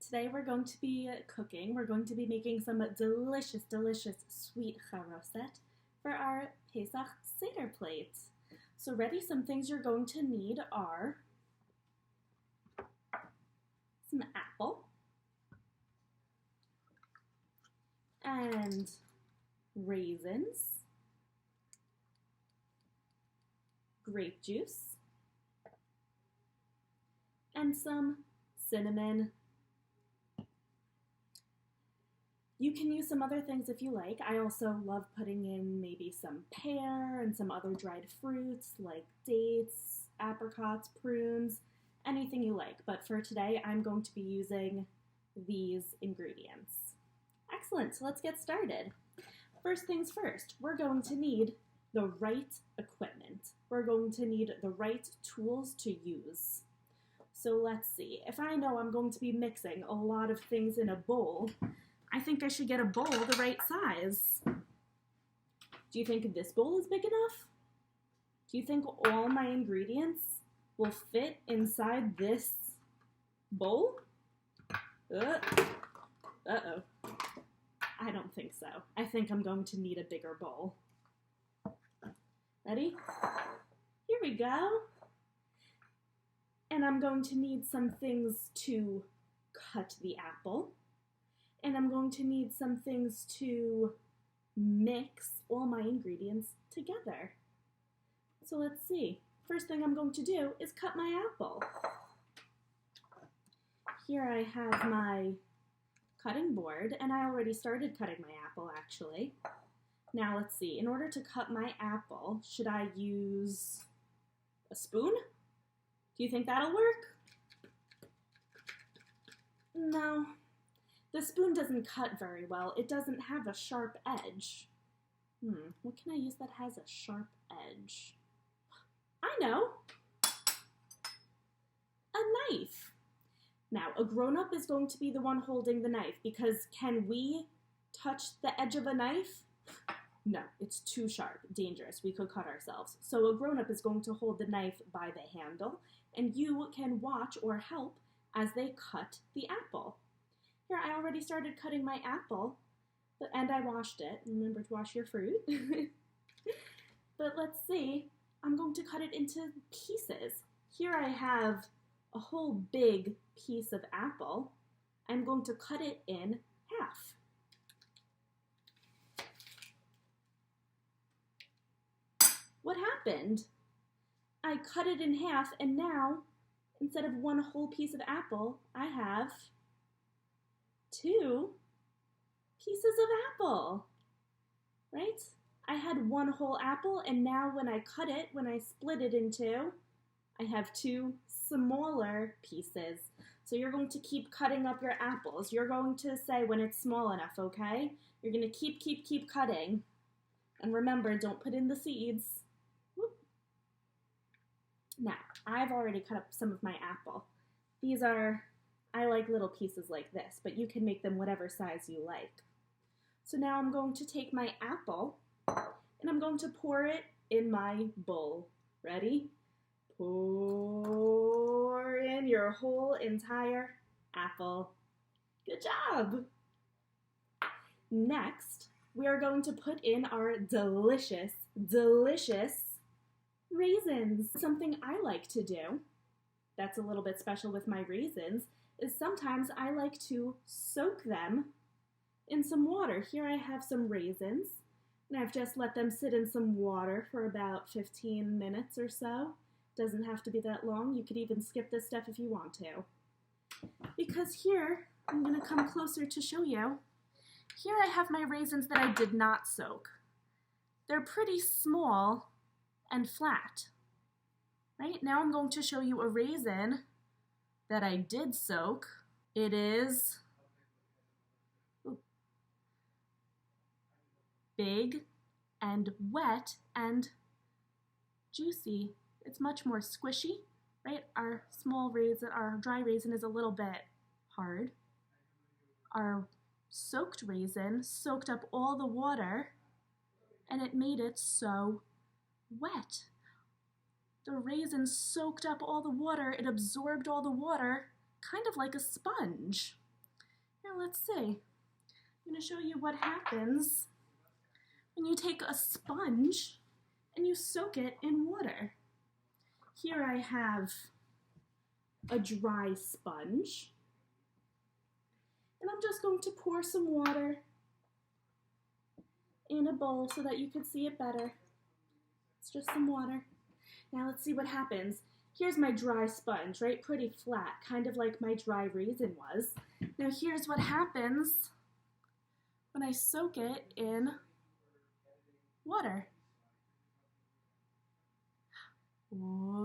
Today we're going to be cooking. We're going to be making some delicious, delicious sweet charoset for our Pesach Seder plate. So ready, some things you're going to need are some apple and raisins, grape juice, and some cinnamon. You can use some other things if you like. I also love putting in maybe some pear and some other dried fruits like dates, apricots, prunes, anything you like. But for today, I'm going to be using these ingredients. Excellent, so let's get started. First things first, we're going to need the right equipment. We're going to need the right tools to use. So let's see, if I know I'm going to be mixing a lot of things in a bowl, I think I should get a bowl the right size. Do you think this bowl is big enough? Do you think all my ingredients will fit inside this bowl? Uh-oh. I don't think so. I think I'm going to need a bigger bowl. Ready? Here we go. And I'm going to need some things to cut the apple. And I'm going to need some things to mix all my ingredients together. So let's see. First thing I'm going to do is cut my apple. Here I have my cutting board, and I already started cutting my apple actually. Now let's see, in order to cut my apple, should I use a spoon? Do you think that'll work? No. The spoon doesn't cut very well. It doesn't have a sharp edge. What can I use that has a sharp edge? I know! A knife! Now, a grown-up is going to be the one holding the knife because can we touch the edge of a knife? No, it's too sharp, dangerous. We could cut ourselves. So a grown-up is going to hold the knife by the handle, and you can watch or help as they cut the apple. Here, I already started cutting my apple, and I washed it. Remember to wash your fruit. But let's see, I'm going to cut it into pieces. Here I have a whole big piece of apple. I'm going to cut it in half. What happened? I cut it in half, and now, instead of one whole piece of apple, I have 2 pieces of apple, right? I had one whole apple, and now when I cut it, when I split it in 2, I have 2 smaller pieces. So you're going to keep cutting up your apples. You're going to say when it's small enough, okay? You're going to keep cutting. And remember, don't put in the seeds. Whoop. Now, I've already cut up some of my apple. These are, I like little pieces like this, but you can make them whatever size you like. So now I'm going to take my apple and I'm going to pour it in my bowl. Ready? Pour in your whole entire apple. Good job! Next, we are going to put in our delicious, delicious raisins. Something I like to do, that's a little bit special with my raisins, is sometimes I like to soak them in some water. Here I have some raisins, and I've just let them sit in some water for about 15 minutes or so. Doesn't have to be that long. You could even skip this step if you want to. Because here, I'm going to come closer to show you. Here I have my raisins that I did not soak. They're pretty small and flat. Right? Now I'm going to show you a raisin that I did soak. It is big and wet and juicy. It's much more squishy, right? Our small raisin, our dry raisin is a little bit hard. Our soaked raisin soaked up all the water and it made it so wet. The raisin soaked up all the water, it absorbed all the water, kind of like a sponge. Now let's see. I'm going to show you what happens when you take a sponge and you soak it in water. Here I have a dry sponge, and I'm just going to pour some water in a bowl so that you can see it better. It's just some water. Now let's see what happens. Here's my dry sponge, right? Pretty flat, kind of like my dry raisin was. Now here's what happens when I soak it in water. Whoa!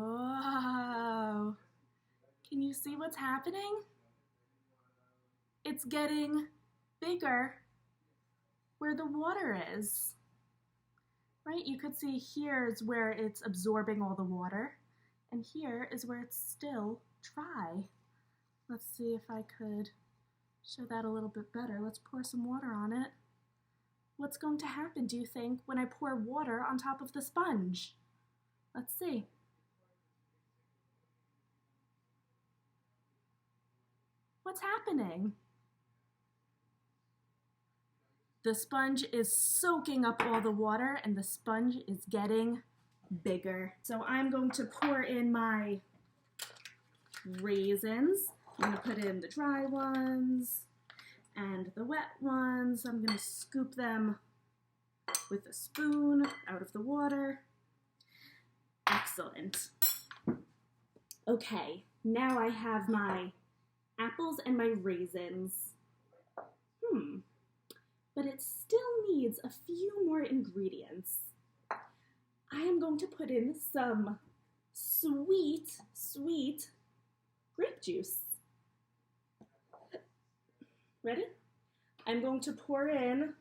Can you see what's happening? It's getting bigger where the water is, right? You could see here is where it's absorbing all the water, and here is where it's still dry. Let's see if I could show that a little bit better. Let's pour some water on it. What's going to happen, do you think, when I pour water on top of the sponge? Let's see. What's happening? The sponge is soaking up all the water and the sponge is getting bigger. So I'm going to pour in my raisins. I'm going to put in the dry ones and the wet ones. I'm going to scoop them with a spoon out of the water. Excellent. Okay, now I have my apples and my raisins. But it still needs a few more ingredients. I am going to put in some sweet grape juice. Ready? I'm going to pour in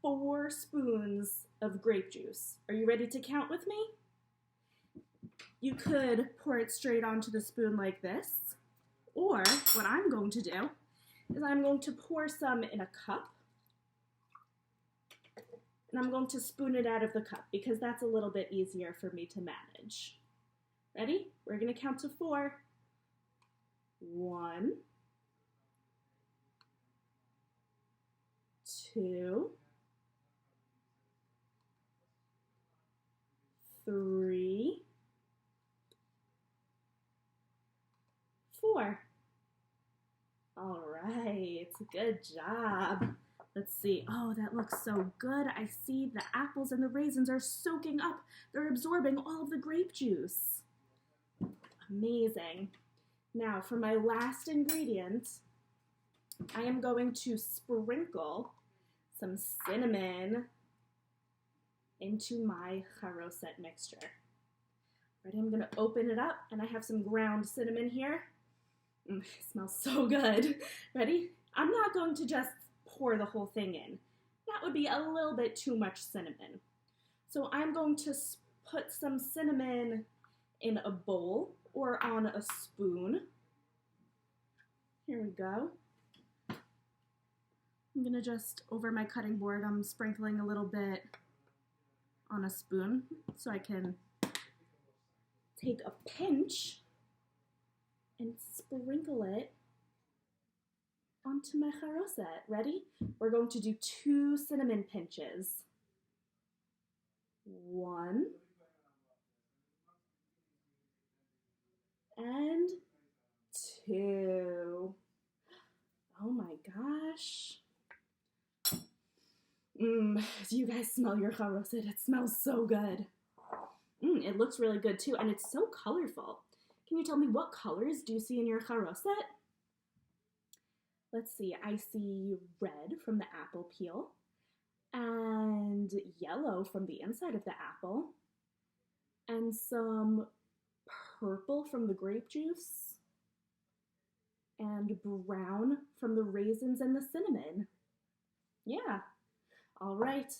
4 spoons of grape juice. Are you ready to count with me? You could pour it straight onto the spoon like this, or what I'm going to do is I'm going to pour some in a cup, and I'm going to spoon it out of the cup because that's a little bit easier for me to manage. Ready? We're going to count to 4. 1, 2, 3, 4. All right, good job. Let's see. Oh, that looks so good. I see the apples and the raisins are soaking up. They're absorbing all of the grape juice. Amazing. Now, for my last ingredient, I am going to sprinkle some cinnamon into my Charoset mixture. Ready? I'm going to open it up, and I have some ground cinnamon here. It smells so good. Ready? I'm not going to just pour the whole thing in. That would be a little bit too much cinnamon. So I'm going to put some cinnamon in a bowl or on a spoon. Here we go. I'm going to just, over my cutting board, I'm sprinkling a little bit on a spoon so I can take a pinch and sprinkle it onto my Charoset. Ready? We're going to do 2 cinnamon pinches. 1 and 2. Oh my gosh. Do you guys smell your Charoset? It smells so good. It looks really good too, and it's so colorful. Can you tell me what colors do you see in your Charoset? Let's see, I see red from the apple peel, and yellow from the inside of the apple, and some purple from the grape juice, and brown from the raisins and the cinnamon. Yeah, all right.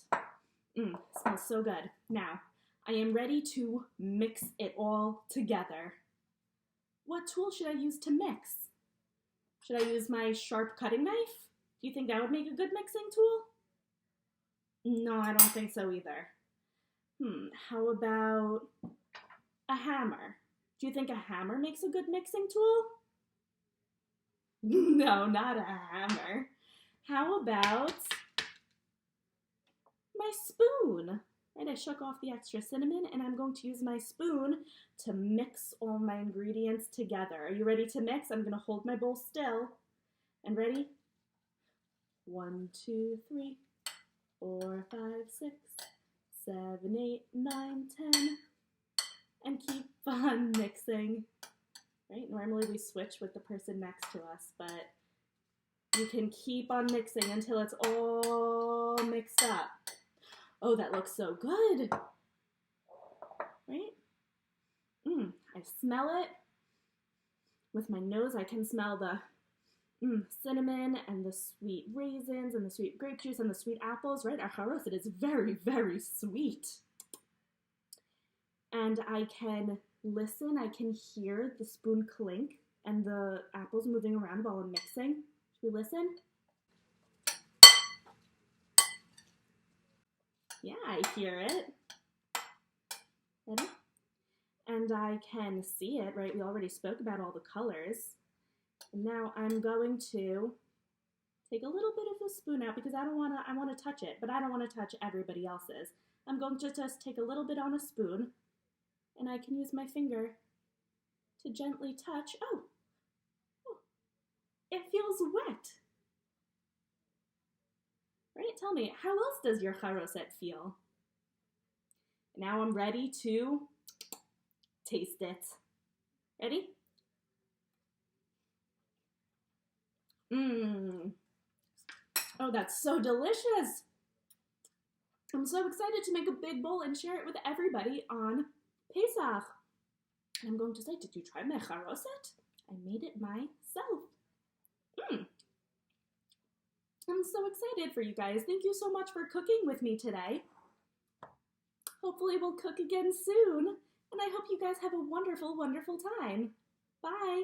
Smells so good. Now, I am ready to mix it all together. What tool should I use to mix? Should I use my sharp cutting knife? Do you think that would make a good mixing tool? No, I don't think so either. How about a hammer? Do you think a hammer makes a good mixing tool? No, not a hammer. How about my spoon? Right, I shook off the extra cinnamon and I'm going to use my spoon to mix all my ingredients together. Are you ready to mix? I'm going to hold my bowl still. And ready? 1, 2, 3, 4, 5, 6, 7, 8, 9, 10. And keep on mixing. Right? Normally we switch with the person next to us, but you can keep on mixing until it's all mixed up. Oh, that looks so good. Right? I smell it. With my nose, I can smell the cinnamon and the sweet raisins and the sweet grape juice and the sweet apples, right? Our charoset is very, very sweet. And I can listen, I can hear the spoon clink and the apples moving around while I'm mixing. Should we listen? Yeah, I hear it. Ready? And I can see it, right? We already spoke about all the colors. And now I'm going to take a little bit of the spoon out because I want to touch it, but I don't want to touch everybody else's. I'm going to just take a little bit on a spoon and I can use my finger to gently touch. Oh, it feels wet. Right? Tell me, how else does your charoset feel? Now I'm ready to taste it. Ready? Oh, that's so delicious. I'm so excited to make a big bowl and share it with everybody on Pesach. And I'm going to say, did you try my charoset? I made it myself. I'm so excited for you guys. Thank you so much for cooking with me today. Hopefully we'll cook again soon. And I hope you guys have a wonderful, wonderful time. Bye.